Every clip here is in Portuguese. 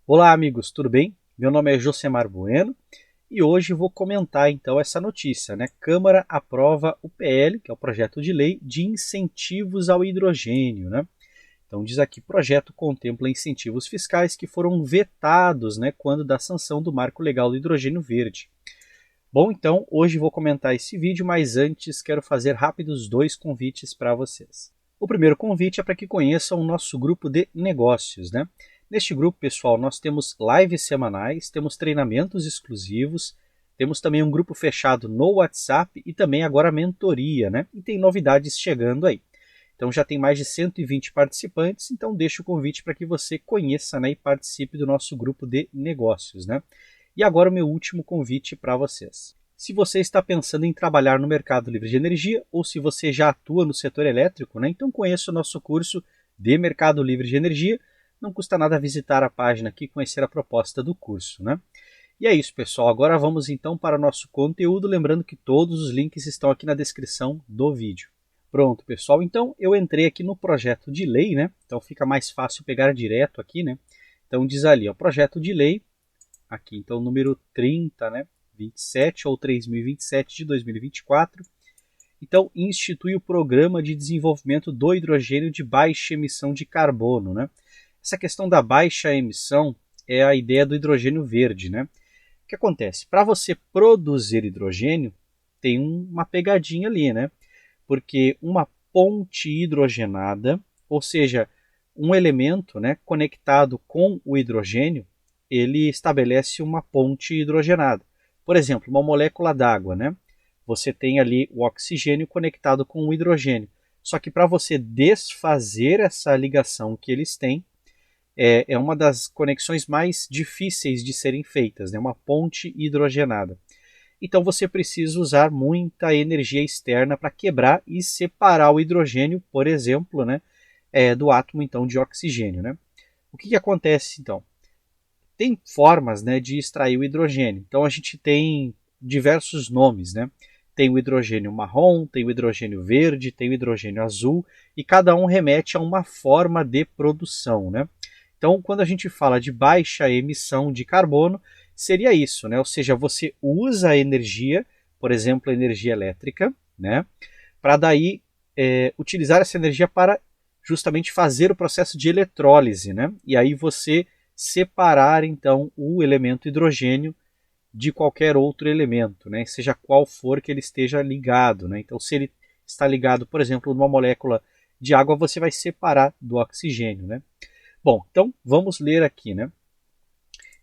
Olá, amigos, tudo bem? Meu nome é Josemar Bueno e hoje vou comentar então essa notícia, né? Câmara aprova o PL, que é o projeto de lei de incentivos ao hidrogênio, né? Então diz aqui, projeto contempla incentivos fiscais que foram vetados, né, quando da sanção do Marco Legal do Hidrogênio Verde. Bom, então hoje vou comentar esse vídeo, mas antes quero fazer rápidos dois convites para vocês. O primeiro convite é para que conheçam o nosso grupo de negócios, né? Neste grupo, pessoal, nós temos lives semanais, temos treinamentos exclusivos, temos também um grupo fechado no WhatsApp e também agora mentoria, né? E tem novidades chegando aí. Então já tem mais de 120 participantes, então deixo o convite para que você conheça, né, e participe do nosso grupo de negócios, né? E agora o meu último convite para vocês. Se você está pensando em trabalhar no mercado livre de energia ou se você já atua no setor elétrico, né, então conheça o nosso curso de Mercado Livre de Energia. Não custa nada visitar a página aqui e conhecer a proposta do curso, né? E é isso, pessoal. Agora vamos então para o nosso conteúdo, lembrando que todos os links estão aqui na descrição do vídeo. Pronto, pessoal. Então eu entrei aqui no projeto de lei, né? Então fica mais fácil pegar direto aqui, né? Então diz ali, ó, projeto de lei, aqui então número 30, né? 27 ou 3027 de 2024. Então institui o Programa de Desenvolvimento do Hidrogênio de Baixa Emissão de Carbono, né? Essa questão da baixa emissão é a ideia do hidrogênio verde, né? O que acontece? Para você produzir hidrogênio, tem uma pegadinha ali, né? Porque uma ponte hidrogenada, ou seja, um elemento, né, conectado com o hidrogênio, ele estabelece uma ponte hidrogenada. Por exemplo, uma molécula d'água, né? Você tem ali o oxigênio conectado com o hidrogênio. Só que para você desfazer essa ligação que eles têm, é uma das conexões mais difíceis de serem feitas, né? Uma ponte hidrogenada. Então você precisa usar muita energia externa para quebrar e separar o hidrogênio, por exemplo, né, do átomo então de oxigênio, né? O que acontece então? Tem formas, né, de extrair o hidrogênio. Então a gente tem diversos nomes, né? Tem o hidrogênio marrom, tem o hidrogênio verde, tem o hidrogênio azul, e cada um remete a uma forma de produção, né? Então, quando a gente fala de baixa emissão de carbono, seria isso, né? Ou seja, você usa a energia, por exemplo, a energia elétrica, né? Para daí utilizar essa energia para justamente fazer o processo de eletrólise, né? E aí você separar então o elemento hidrogênio de qualquer outro elemento, né? Seja qual for que ele esteja ligado, né? Então, se ele está ligado, por exemplo, numa molécula de água, você vai separar do oxigênio, né? Bom, então vamos ler aqui, né?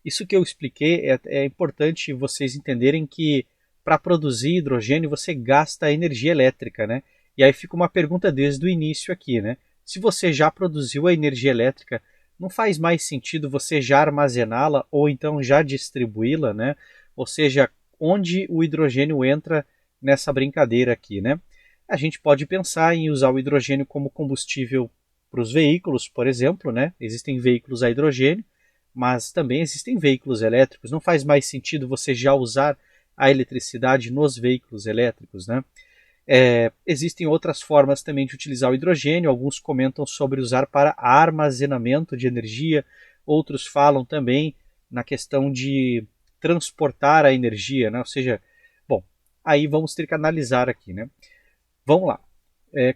Isso que eu expliquei é importante vocês entenderem que para produzir hidrogênio você gasta energia elétrica, né? E aí fica uma pergunta desde o início aqui, né? Se você já produziu a energia elétrica, não faz mais sentido você já armazená-la ou então já distribuí-la, né? Ou seja, onde o hidrogênio entra nessa brincadeira aqui, né? A gente pode pensar em usar o hidrogênio como combustível para os veículos, por exemplo, né? Existem veículos a hidrogênio, mas também existem veículos elétricos. Não faz mais sentido você já usar a eletricidade nos veículos elétricos, né? Existem outras formas também de utilizar o hidrogênio. Alguns comentam sobre usar para armazenamento de energia, outros falam também na questão de transportar a energia, né? Ou seja, bom, aí vamos ter que analisar aqui, né? Vamos lá.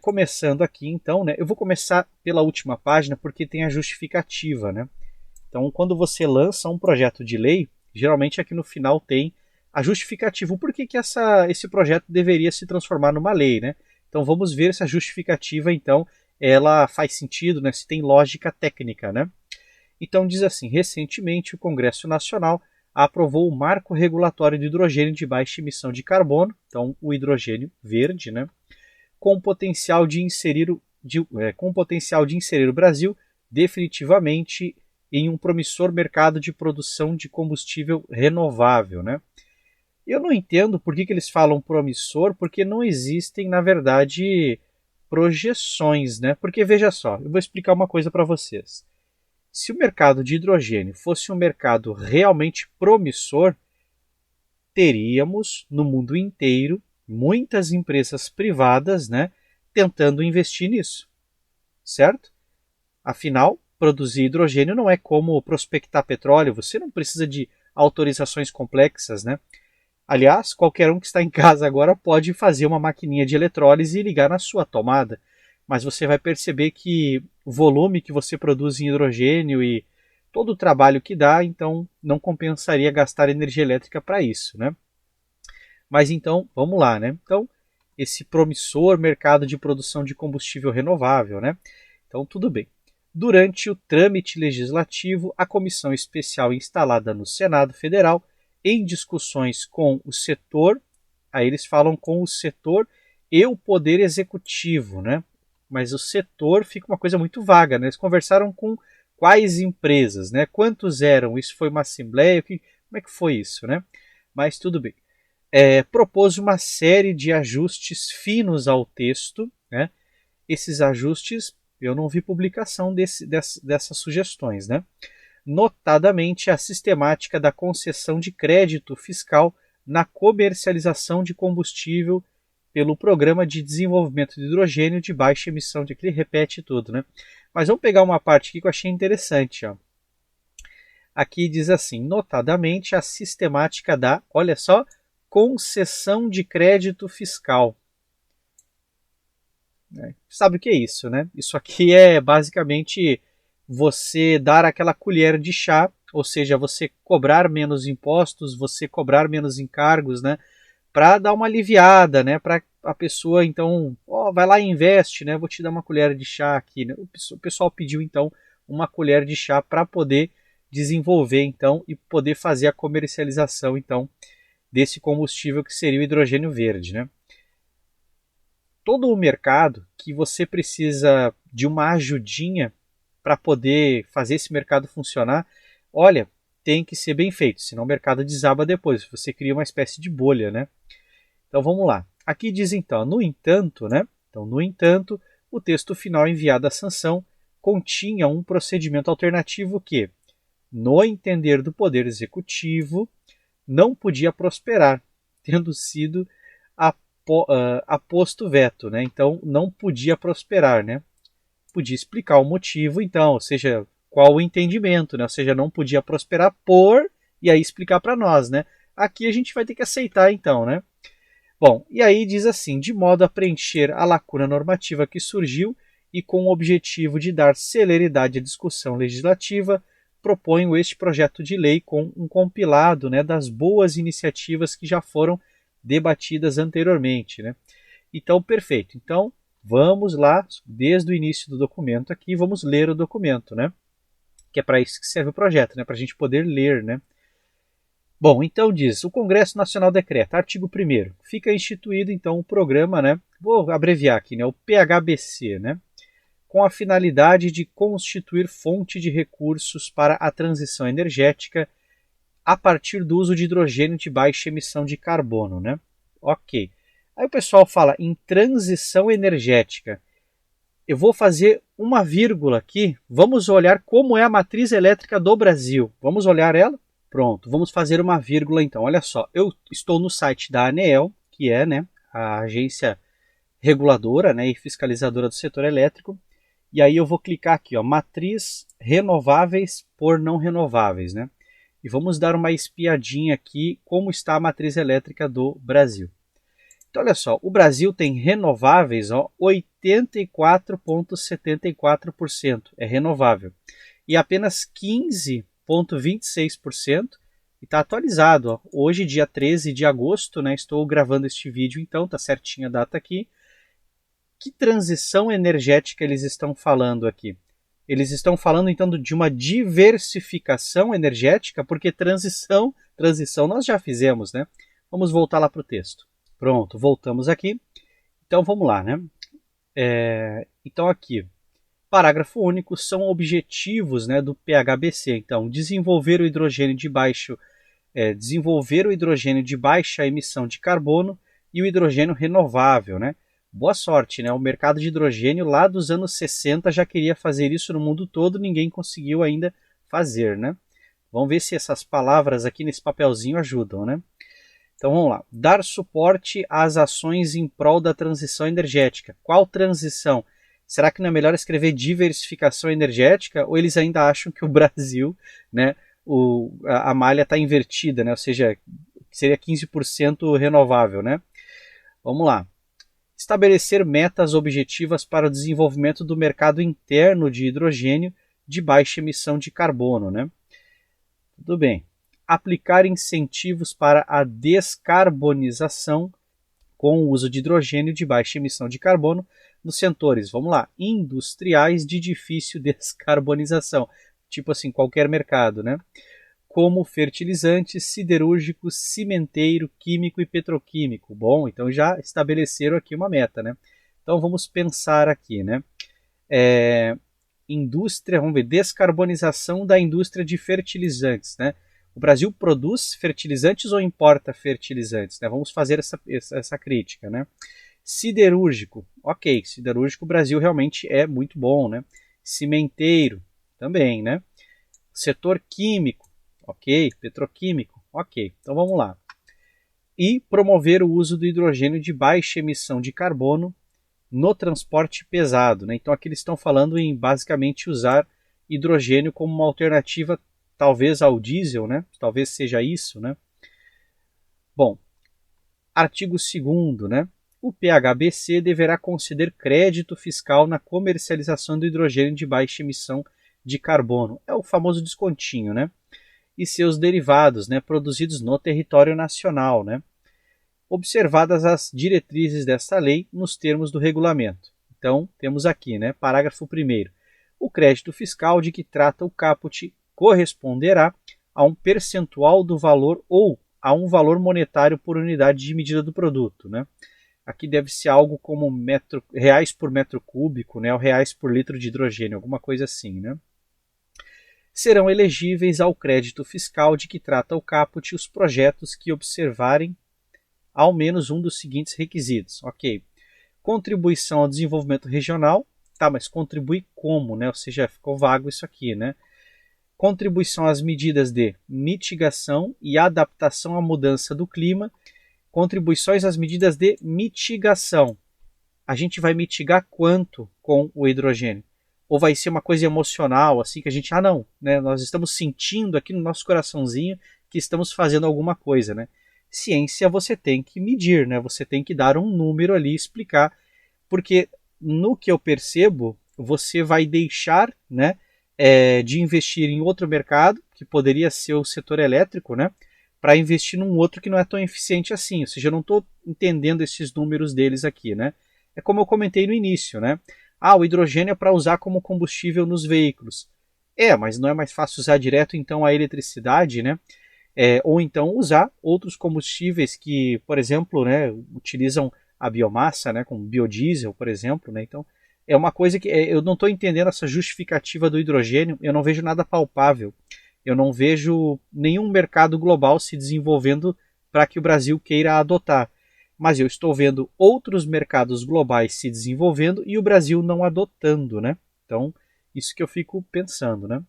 Começando aqui, então, né? Eu vou começar pela última página porque tem a justificativa, né? Então, quando você lança um projeto de lei, geralmente aqui no final tem a justificativa. O porquê que esse projeto deveria se transformar numa lei, né? Então, vamos ver se a justificativa, então, ela faz sentido, né? Se tem lógica técnica, né? Então, diz assim, recentemente o Congresso Nacional aprovou o Marco Regulatório de Hidrogênio de Baixa Emissão de Carbono, então o hidrogênio verde, né? Com potencial de inserir o Brasil definitivamente em um promissor mercado de produção de combustível renovável, né? Eu não entendo por que eles falam promissor, porque não existem, na verdade, projeções, né? Porque veja só, eu vou explicar uma coisa para vocês. Se o mercado de hidrogênio fosse um mercado realmente promissor, teríamos no mundo inteiro muitas empresas privadas, né, tentando investir nisso, certo? Afinal, produzir hidrogênio não é como prospectar petróleo, você não precisa de autorizações complexas, né? Aliás, qualquer um que está em casa agora pode fazer uma maquininha de eletrólise e ligar na sua tomada, mas você vai perceber que o volume que você produz em hidrogênio e todo o trabalho que dá, então não compensaria gastar energia elétrica para isso, né? Mas então, vamos lá, né? Então, esse promissor mercado de produção de combustível renovável, né? Então, tudo bem. Durante o trâmite legislativo, a comissão especial instalada no Senado Federal, em discussões com o setor, aí eles falam com o setor e o poder executivo, né? Mas o setor fica uma coisa muito vaga, né? Eles conversaram com quais empresas, né? Quantos eram? Isso foi uma assembleia? Como é que foi isso, né? Mas tudo bem. Propôs uma série de ajustes finos ao texto, né? Esses ajustes, eu não vi publicação dessas sugestões, né? Notadamente a sistemática da concessão de crédito fiscal na comercialização de combustível pelo Programa de Desenvolvimento de Hidrogênio de Baixa Emissão, ele repete tudo, né? Mas vamos pegar uma parte aqui que eu achei interessante, ó. Aqui diz assim, notadamente a sistemática da, olha só, concessão de crédito fiscal. Sabe o que é isso, né? Isso aqui é basicamente você dar aquela colher de chá, ou seja, você cobrar menos impostos, você cobrar menos encargos, né? Para dar uma aliviada, né? Para a pessoa, então, vai lá e investe, né? Vou te dar uma colher de chá aqui, né? O pessoal pediu, então, uma colher de chá para poder desenvolver, então, e poder fazer a comercialização, então, desse combustível que seria o hidrogênio verde, né? Todo o mercado que você precisa de uma ajudinha para poder fazer esse mercado funcionar, olha, tem que ser bem feito, senão o mercado desaba depois, você cria uma espécie de bolha, né? Então vamos lá. Aqui diz então, no entanto, né? Então, no entanto, o texto final enviado à sanção continha um procedimento alternativo que, no entender do Poder Executivo, não podia prosperar, tendo sido aposto veto, né? Então não podia prosperar, né? Podia explicar o motivo, então, ou seja, qual o entendimento, né? Ou seja, não podia prosperar por, e aí explicar para nós, né? Aqui a gente vai ter que aceitar, então, né? Bom, e aí diz assim, de modo a preencher a lacuna normativa que surgiu e com o objetivo de dar celeridade à discussão legislativa, proponho este projeto de lei com um compilado, né, das boas iniciativas que já foram debatidas anteriormente, né? Então, perfeito. Então, vamos lá, desde o início do documento aqui, vamos ler o documento, né? Que é para isso que serve o projeto, né? Para a gente poder ler, né? Bom, então diz, o Congresso Nacional decreta, artigo 1º, fica instituído então o programa, né? Vou abreviar aqui, né? O PHBC, né? Com a finalidade de constituir fonte de recursos para a transição energética a partir do uso de hidrogênio de baixa emissão de carbono, né? Ok. Aí o pessoal fala em transição energética. Eu vou fazer uma vírgula aqui. Vamos olhar como é a matriz elétrica do Brasil. Vamos olhar ela? Pronto, vamos fazer uma vírgula então. Olha só, eu estou no site da ANEEL, que é, né, a agência reguladora, né, e fiscalizadora do setor elétrico. E aí eu vou clicar aqui, ó, matriz renováveis por não renováveis, né? E vamos dar uma espiadinha aqui como está a matriz elétrica do Brasil. Então, olha só, o Brasil tem renováveis, 84,74% é renovável. E apenas 15,26%, e está atualizado. Ó. Hoje, dia 13 de agosto, né, estou gravando este vídeo, então, está certinha a data aqui. Que transição energética eles estão falando aqui? Eles estão falando, então, de uma diversificação energética, porque transição nós já fizemos, né? Vamos voltar lá para o texto. Pronto, voltamos aqui. Então, vamos lá, né? Então, aqui, parágrafo único, são objetivos, né, do PHBC. Então, desenvolver o hidrogênio de baixa emissão de carbono e o hidrogênio renovável, né? Boa sorte, né? O mercado de hidrogênio lá dos anos 60 já queria fazer isso no mundo todo, ninguém conseguiu ainda fazer, né? Vamos ver se essas palavras aqui nesse papelzinho ajudam, né? Então vamos lá. Dar suporte às ações em prol da transição energética. Qual transição? Será que não é melhor escrever diversificação energética, ou eles ainda acham que o Brasil, né, a malha está invertida, né, ou seja, seria 15% renovável, né? Vamos lá. Estabelecer metas objetivas para o desenvolvimento do mercado interno de hidrogênio de baixa emissão de carbono, né? Tudo bem. Aplicar incentivos para a descarbonização com o uso de hidrogênio de baixa emissão de carbono nos setores, vamos lá, industriais de difícil descarbonização, tipo assim, qualquer mercado, né? Como fertilizantes, siderúrgicos, cimenteiro, químico e petroquímico. Bom, então já estabeleceram aqui uma meta, né? Então vamos pensar aqui, né? Indústria, vamos ver, descarbonização da indústria de fertilizantes, né? O Brasil produz fertilizantes ou importa fertilizantes, né? Vamos fazer essa crítica, né? Siderúrgico, ok, siderúrgico o Brasil realmente é muito bom, né? Cimenteiro, também, né? Setor químico, ok, petroquímico, ok, então vamos lá. E promover o uso do hidrogênio de baixa emissão de carbono no transporte pesado, né? Então aqui eles estão falando em basicamente usar hidrogênio como uma alternativa talvez ao diesel, né? Talvez seja isso, né? Bom, artigo 2º, né? O PHBC deverá conceder crédito fiscal na comercialização do hidrogênio de baixa emissão de carbono. É o famoso descontinho, né? E seus derivados, né, produzidos no território nacional, né? Observadas as diretrizes desta lei nos termos do regulamento. Então, temos aqui, né, parágrafo 1º. O crédito fiscal de que trata o caput corresponderá a um percentual do valor ou a um valor monetário por unidade de medida do produto, né? Aqui deve ser algo como reais por metro cúbico, né, ou reais por litro de hidrogênio, alguma coisa assim, né? Serão elegíveis ao crédito fiscal de que trata o caput os projetos que observarem ao menos um dos seguintes requisitos. Ok, contribuição ao desenvolvimento regional, tá, mas contribui como, né? Ou seja, ficou vago isso aqui, né? Contribuição às medidas de mitigação e adaptação à mudança do clima, contribuições às medidas de mitigação. A gente vai mitigar quanto com o hidrogênio? Ou vai ser uma coisa emocional, assim, que a gente, não, né? Nós estamos sentindo aqui no nosso coraçãozinho que estamos fazendo alguma coisa, né? Ciência você tem que medir, né? Você tem que dar um número ali, explicar, porque no que eu percebo, você vai deixar, né, de investir em outro mercado, que poderia ser o setor elétrico, né, para investir num outro que não é tão eficiente assim. Ou seja, eu não estou entendendo esses números deles aqui, né? É como eu comentei no início, né? O hidrogênio é para usar como combustível nos veículos. Mas não é mais fácil usar direto então a eletricidade, né? Ou então usar outros combustíveis que, por exemplo, né, utilizam a biomassa, né, como biodiesel, por exemplo, né? Então é uma coisa que eu não estou entendendo essa justificativa do hidrogênio, eu não vejo nada palpável, eu não vejo nenhum mercado global se desenvolvendo para que o Brasil queira adotar, mas eu estou vendo outros mercados globais se desenvolvendo e o Brasil não adotando, né? Então isso que eu fico pensando, né?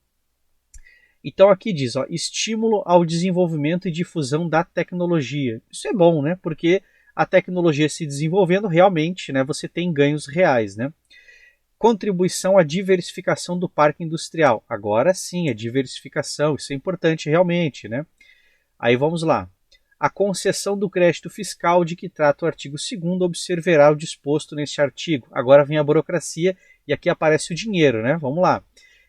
Então aqui diz, estímulo ao desenvolvimento e difusão da tecnologia. Isso é bom, né? Porque a tecnologia se desenvolvendo realmente, né, você tem ganhos reais, né? Contribuição à diversificação do parque industrial. Agora sim, a diversificação, isso é importante realmente, né? Aí vamos lá. A concessão do crédito fiscal de que trata o artigo 2º observará o disposto neste artigo. Agora vem a burocracia e aqui aparece o dinheiro, né? Vamos lá.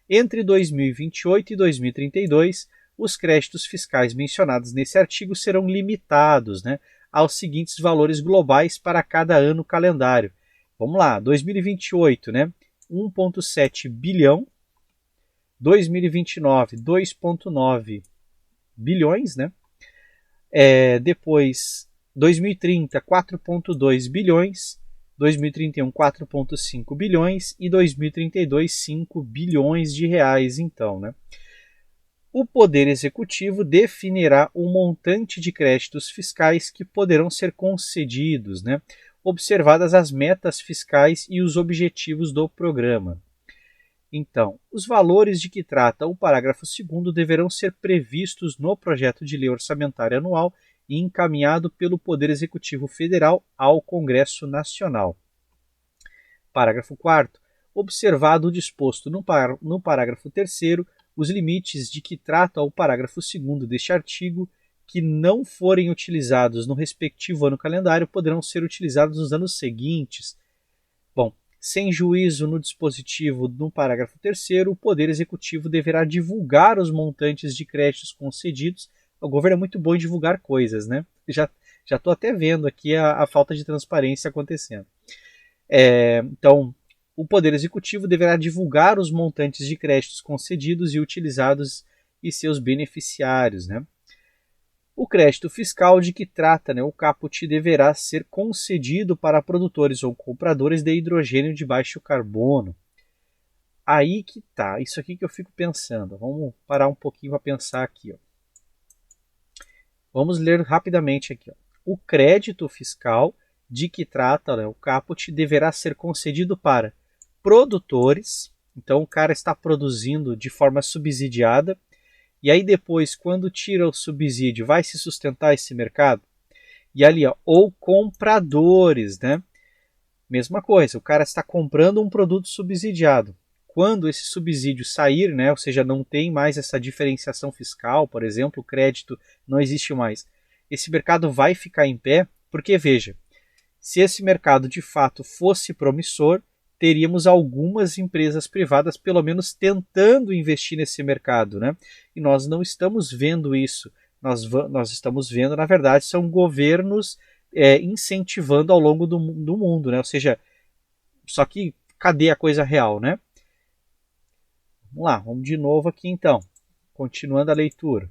Entre 2028 e 2032, os créditos fiscais mencionados nesse artigo serão limitados, né, aos seguintes valores globais para cada ano calendário. Vamos lá, 2028, né, 1,7 bilhão, 2029, 2,9 bilhões, né, depois 2030, 4,2 bilhões, 2031, 4,5 bilhões e 2032, 5 bilhões de reais, então, né? O Poder Executivo definirá o montante de créditos fiscais que poderão ser concedidos, né? Observadas as metas fiscais e os objetivos do programa. Então, os valores de que trata o parágrafo 2º deverão ser previstos no projeto de lei orçamentária anual e encaminhado pelo Poder Executivo Federal ao Congresso Nacional. Parágrafo 4º. observado o disposto no parágrafo 3º, os limites de que trata o parágrafo 2º deste artigo, que não forem utilizados no respectivo ano calendário, poderão ser utilizados nos anos seguintes. Bom, sem juízo no dispositivo no parágrafo 3º, o Poder Executivo deverá divulgar os montantes de créditos concedidos. O governo é muito bom em divulgar coisas, né? Já estou até vendo aqui a falta de transparência acontecendo. Então, o Poder Executivo deverá divulgar os montantes de créditos concedidos e utilizados e seus beneficiários, né? O crédito fiscal de que trata, né, o caput deverá ser concedido para produtores ou compradores de hidrogênio de baixo carbono. Aí que tá, isso aqui que eu fico pensando. Vamos parar um pouquinho para pensar aqui. Ó. Vamos ler rapidamente aqui. Ó. O crédito fiscal de que trata, né, o caput deverá ser concedido para produtores. Então o cara está produzindo de forma subsidiada. E aí depois, quando tira o subsídio, vai se sustentar esse mercado? E ali, ó, ou compradores, né? Mesma coisa, o cara está comprando um produto subsidiado. Quando esse subsídio sair, né, ou seja, não tem mais essa diferenciação fiscal, por exemplo, o crédito não existe mais, esse mercado vai ficar em pé, porque veja, se esse mercado de fato fosse promissor, teríamos algumas empresas privadas pelo menos tentando investir nesse mercado, né? E nós não estamos vendo isso. Nós estamos vendo, na verdade, são governos incentivando ao longo do mundo, né? Ou seja, só que cadê a coisa real, né? Vamos lá, vamos de novo aqui então. Continuando a leitura.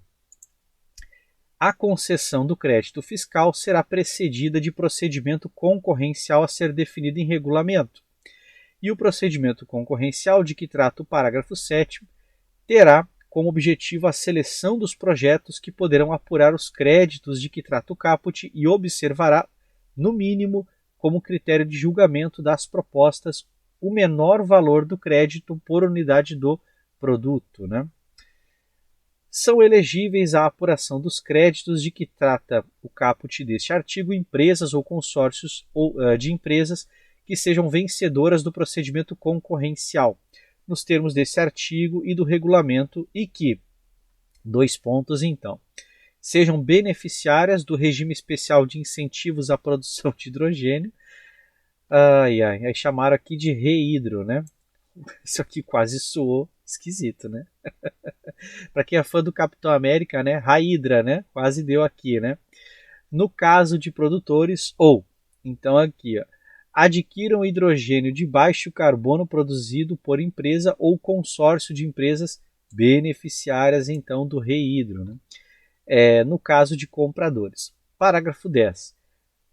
A concessão do crédito fiscal será precedida de procedimento concorrencial a ser definido em regulamento. E o procedimento concorrencial de que trata o parágrafo 7º terá como objetivo a seleção dos projetos que poderão apurar os créditos de que trata o caput e observará, no mínimo, como critério de julgamento das propostas, o menor valor do crédito por unidade do produto, né? São elegíveis à apuração dos créditos de que trata o caput deste artigo empresas ou consórcios de empresas que sejam vencedoras do procedimento concorrencial, nos termos desse artigo e do regulamento, e que, 2 pontos então, sejam beneficiárias do regime especial de incentivos à produção de hidrogênio. Aí chamaram aqui de REHIDRO, né? Isso aqui quase soou esquisito, né? Para quem é fã do Capitão América, né? Hydra, né? Quase deu aqui, né? No caso de produtores, então aqui, ó, adquiram hidrogênio de baixo carbono produzido por empresa ou consórcio de empresas beneficiárias, então, do REHIDRO, né? No caso de compradores. Parágrafo 10.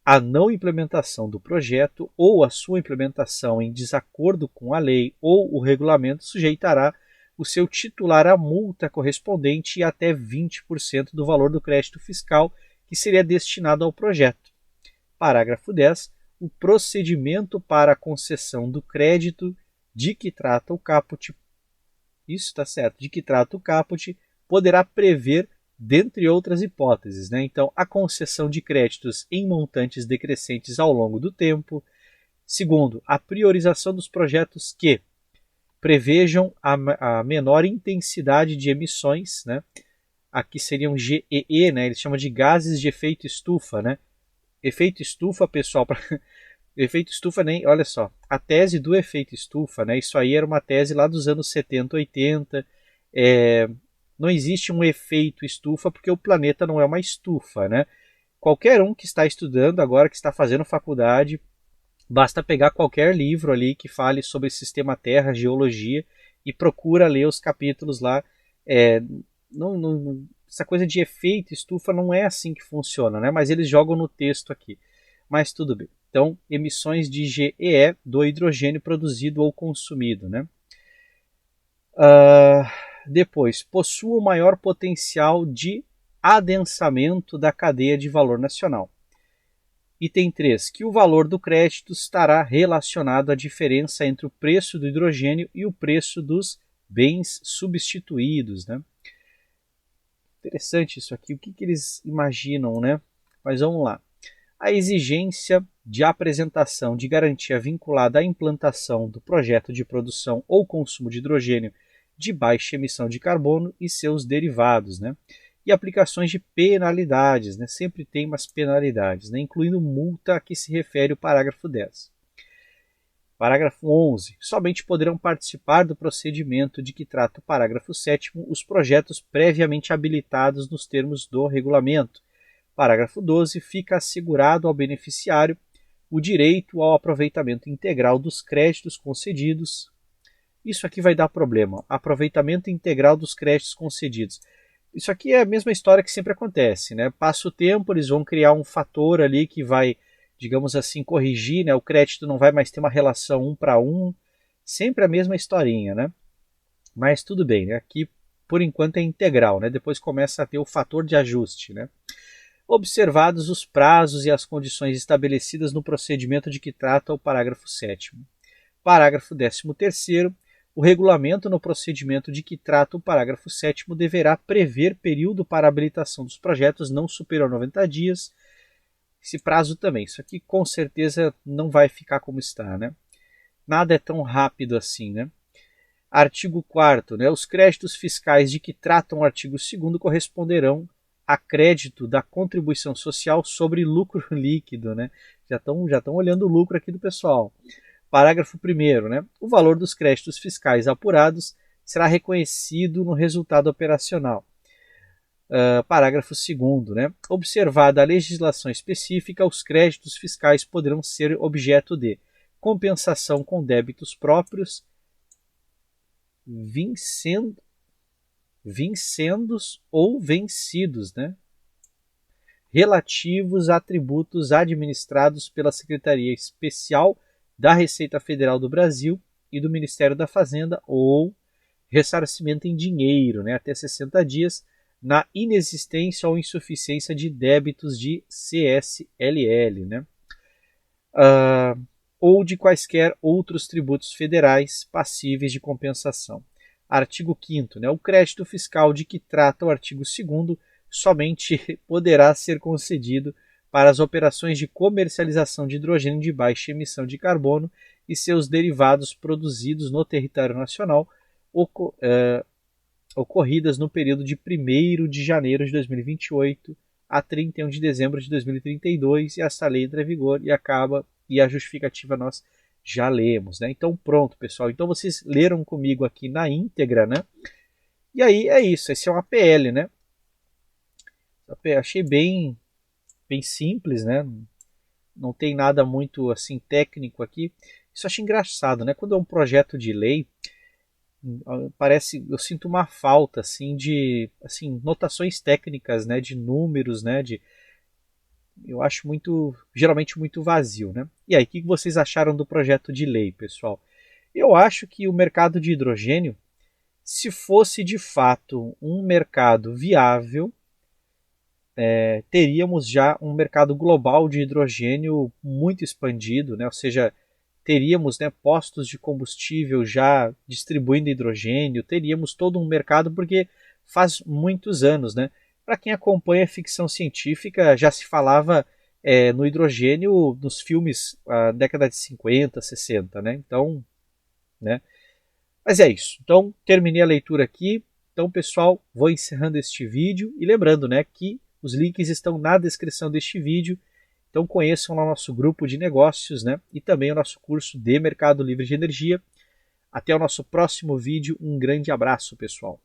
A não implementação do projeto ou a sua implementação em desacordo com a lei ou o regulamento sujeitará o seu titular à multa correspondente e até 20% do valor do crédito fiscal que seria destinado ao projeto. Parágrafo 10. O procedimento para a concessão do crédito de que trata o caput, isso está certo, de que trata o caput, poderá prever, dentre outras hipóteses, né? Então, a concessão de créditos em montantes decrescentes ao longo do tempo. Segundo, a priorização dos projetos que prevejam a menor intensidade de emissões, né? Aqui seriam GEE, né? Eles chamam de gases de efeito estufa, né? Efeito estufa, pessoal, efeito estufa, nem, olha só, a tese do efeito estufa, né? Isso aí era uma tese lá dos anos 70, 80. Não existe um efeito estufa porque o planeta não é uma estufa, né? Qualquer um que está estudando agora, que está fazendo faculdade, basta pegar qualquer livro ali que fale sobre sistema Terra, geologia, e procura ler os capítulos lá. Essa coisa de efeito estufa não é assim que funciona, né? Mas eles jogam no texto aqui. Mas tudo bem. Então, emissões de GEE do hidrogênio produzido ou consumido, né? Depois, possua o maior potencial de adensamento da cadeia de valor nacional. Item 3. Que o valor do crédito estará relacionado à diferença entre o preço do hidrogênio e o preço dos bens substituídos, né? Interessante isso aqui. O que eles imaginam, né? Mas vamos lá. A exigência de apresentação de garantia vinculada à implantação do projeto de produção ou consumo de hidrogênio de baixa emissão de carbono e seus derivados, né? E aplicações de penalidades, né? Sempre tem umas penalidades, né? Incluindo multa a que se refere o parágrafo 10. Parágrafo 11. Somente poderão participar do procedimento de que trata o parágrafo 7º os projetos previamente habilitados nos termos do regulamento. Parágrafo 12. Fica assegurado ao beneficiário o direito ao aproveitamento integral dos créditos concedidos. Isso aqui vai dar problema. Aproveitamento integral dos créditos concedidos. Isso aqui é a mesma história que sempre acontece, né? Passa o tempo, eles vão criar um fator ali que vai, digamos assim, corrigir, né? O crédito não vai mais ter uma relação 1 para 1. Sempre a mesma historinha, né? Mas tudo bem, né? Aqui, por enquanto, é integral, né? Depois começa a ter o fator de ajuste, né? Observados os prazos e as condições estabelecidas no procedimento de que trata o parágrafo 7º. Parágrafo 13º. O regulamento no procedimento de que trata o parágrafo 7º deverá prever período para habilitação dos projetos não superior a 90 dias. Esse prazo também. Isso aqui com certeza não vai ficar como está, né? Nada é tão rápido assim, né? Artigo 4º, né? Os créditos fiscais de que tratam o artigo 2º corresponderão a crédito da contribuição social sobre lucro líquido, né? Já estão olhando o lucro aqui do pessoal. Parágrafo 1º, né? O valor dos créditos fiscais apurados será reconhecido no resultado operacional. Parágrafo 2º, né? Observada a legislação específica, os créditos fiscais poderão ser objeto de compensação com débitos próprios, vincendos ou vencidos, né? Relativos a tributos administrados pela Secretaria Especial da Receita Federal do Brasil e do Ministério da Fazenda ou ressarcimento em dinheiro, né, até 60 dias, na inexistência ou insuficiência de débitos de CSLL, né, ou de quaisquer outros tributos federais passíveis de compensação. Artigo 5º, né, o crédito fiscal de que trata o artigo 2º somente poderá ser concedido para as operações de comercialização de hidrogênio de baixa emissão de carbono e seus derivados produzidos no território nacional, ocorridas no período de 1º de janeiro de 2028 a 31 de dezembro de 2032, e essa lei entra em vigor e acaba, e a justificativa nós já lemos, né? Então pronto, pessoal. Então vocês leram comigo aqui na íntegra, né? E aí é isso, esse é um APL, né? Achei bem simples, né? Não tem nada muito assim técnico aqui. Isso eu acho engraçado, né? Quando é um projeto de lei, parece, eu sinto uma falta assim de notações técnicas, né, de números, né, eu acho geralmente muito vazio, né? E aí, o que vocês acharam do projeto de lei, pessoal? Eu acho que o mercado de hidrogênio, se fosse de fato um mercado viável, teríamos já um mercado global de hidrogênio muito expandido, né? Ou seja, teríamos, né, postos de combustível já distribuindo hidrogênio, teríamos todo um mercado, porque faz muitos anos, né? Para quem acompanha a ficção científica, já se falava no hidrogênio nos filmes da década de 50, 60, né? Então, né? Mas é isso. Então, terminei a leitura aqui. Então, pessoal, vou encerrando este vídeo e lembrando, né, que os links estão na descrição deste vídeo. Então conheçam lá o nosso grupo de negócios, né, e também o nosso curso de Mercado Livre de Energia. Até o nosso próximo vídeo. Um grande abraço, pessoal.